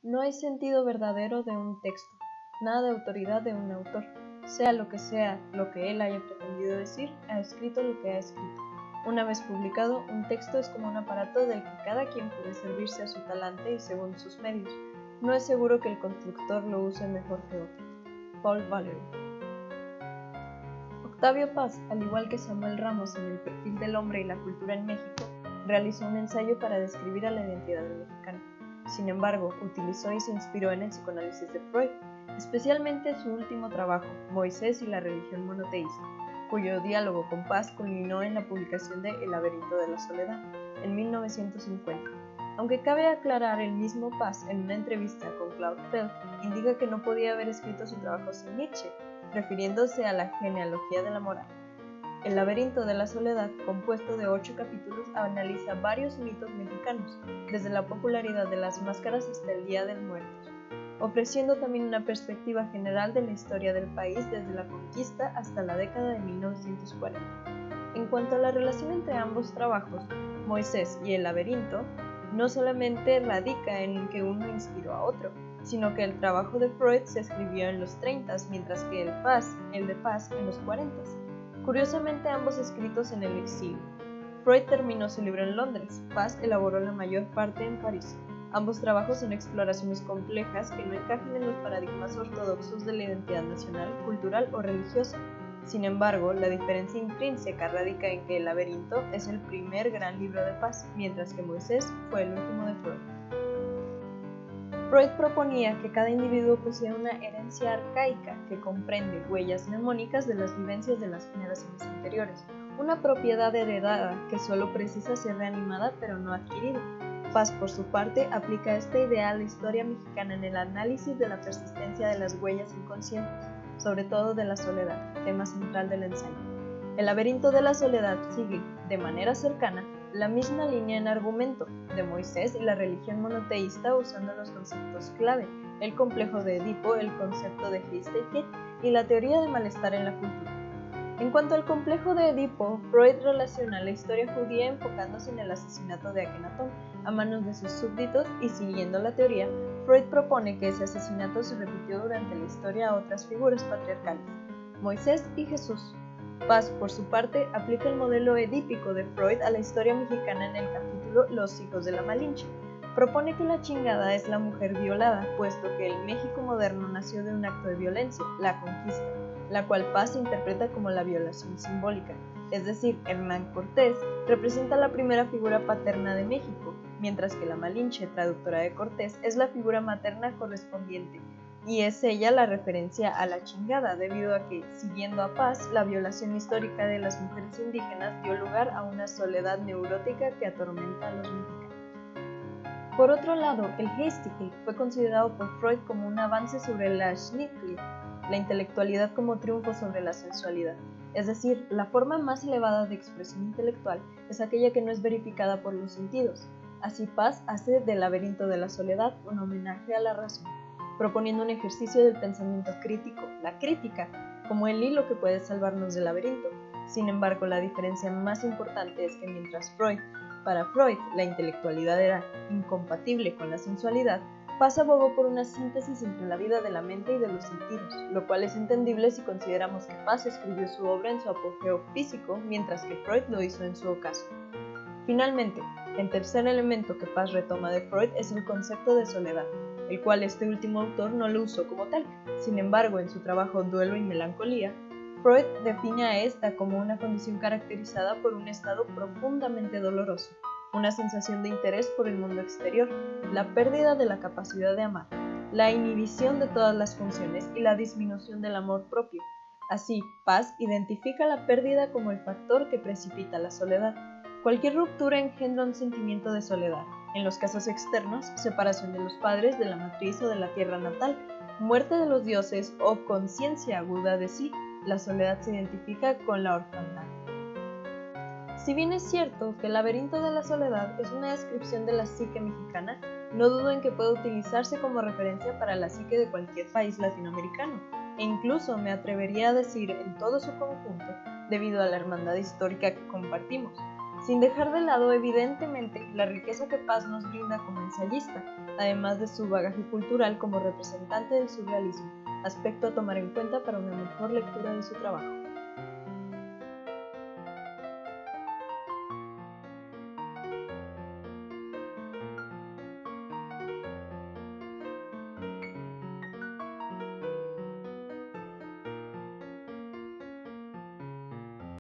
No hay sentido verdadero de un texto, nada de autoridad de un autor. Sea lo que él haya pretendido decir, ha escrito lo que ha escrito. Una vez publicado, un texto es como un aparato del que cada quien puede servirse a su talante y según sus medios. No es seguro que el constructor lo use mejor que otro. Paul Valery. Octavio Paz, al igual que Samuel Ramos en El perfil del hombre y la cultura en México, realizó un ensayo para describir a la identidad del mexicano. Sin embargo, utilizó y se inspiró en el psicoanálisis de Freud, especialmente su último trabajo, Moisés y la religión monoteísta, cuyo diálogo con Paz culminó en la publicación de El laberinto de la soledad, en 1950. Aunque cabe aclarar, el mismo Paz, en una entrevista con Claude Feld, indica que no podía haber escrito su trabajo sin Nietzsche, refiriéndose a la genealogía de la moral. El laberinto de la soledad, compuesto de 8 capítulos, analiza varios mitos mexicanos, desde la popularidad de las máscaras hasta el Día del Muertos, ofreciendo también una perspectiva general de la historia del país desde la conquista hasta la década de 1940. En cuanto a la relación entre ambos trabajos, Moisés y El laberinto, no solamente radica en que uno inspiró a otro, sino que el trabajo de Freud se escribió en los 30, mientras que el de Paz en los 40. Curiosamente, ambos escritos en el exilio. Freud terminó su libro en Londres, Paz elaboró la mayor parte en París. Ambos trabajos son exploraciones complejas que no encajan en los paradigmas ortodoxos de la identidad nacional, cultural o religiosa. Sin embargo, la diferencia intrínseca radica en que El laberinto es el primer gran libro de Paz, mientras que Moisés fue el último de Freud. Freud proponía que cada individuo posee una herencia arcaica que comprende huellas mnemónicas de las vivencias de las generaciones anteriores, una propiedad heredada que solo precisa ser reanimada pero no adquirida. Paz, por su parte, aplica esta idea a la historia mexicana en el análisis de la persistencia de las huellas inconscientes, sobre todo de la soledad, tema central del ensayo. El laberinto de la soledad sigue, de manera cercana, la misma línea en argumento de Moisés y la religión monoteísta, usando los conceptos clave, el complejo de Edipo, el concepto de Heisteiki y la teoría de malestar en la cultura. En cuanto al complejo de Edipo, Freud relaciona la historia judía enfocándose en el asesinato de Akenatón a manos de sus súbditos y, siguiendo la teoría, Freud propone que ese asesinato se repitió durante la historia a otras figuras patriarcales, Moisés y Jesús. Paz, por su parte, aplica el modelo edípico de Freud a la historia mexicana en el capítulo Los hijos de la Malinche. Propone que la chingada es la mujer violada, puesto que el México moderno nació de un acto de violencia, la conquista, la cual Paz interpreta como la violación simbólica. Es decir, Hernán Cortés representa la primera figura paterna de México, mientras que la Malinche, traductora de Cortés, es la figura materna correspondiente, y es ella la referencia a la chingada, debido a que, siguiendo a Paz, la violación histórica de las mujeres indígenas dio lugar a una soledad neurótica que atormenta a los mexicanos. Por otro lado, el Heisteiki fue considerado por Freud como un avance sobre la Schnittke, la intelectualidad como triunfo sobre la sensualidad. Es decir, la forma más elevada de expresión intelectual es aquella que no es verificada por los sentidos. Así, Paz hace del laberinto de la soledad un homenaje a la razón, proponiendo un ejercicio del pensamiento crítico, la crítica, como el hilo que puede salvarnos del laberinto. Sin embargo, la diferencia más importante es que mientras para Freud, la intelectualidad era incompatible con la sensualidad, Paz abogó por una síntesis entre la vida de la mente y de los sentidos, lo cual es entendible si consideramos que Paz escribió su obra en su apogeo físico, mientras que Freud lo hizo en su ocaso. Finalmente, el tercer elemento que Paz retoma de Freud es el concepto de soledad, el cual este último autor no lo usó como tal. Sin embargo, en su trabajo Duelo y Melancolía, Freud define a esta como una condición caracterizada por un estado profundamente doloroso, una sensación de interés por el mundo exterior, la pérdida de la capacidad de amar, la inhibición de todas las funciones y la disminución del amor propio. Así, Paz identifica la pérdida como el factor que precipita la soledad. Cualquier ruptura engendra un sentimiento de soledad. En los casos externos, separación de los padres, de la matriz o de la tierra natal, muerte de los dioses o conciencia aguda de sí. La soledad se identifica con la orfandad. Si bien es cierto que El laberinto de la soledad es una descripción de la psique mexicana, no dudo en que pueda utilizarse como referencia para la psique de cualquier país latinoamericano, e incluso me atrevería a decir en todo su conjunto, debido a la hermandad histórica que compartimos. sin dejar de lado evidentemente la riqueza que Paz nos brinda como ensayista, además de su bagaje cultural como representante del surrealismo, aspecto a tomar en cuenta para una mejor lectura de su trabajo.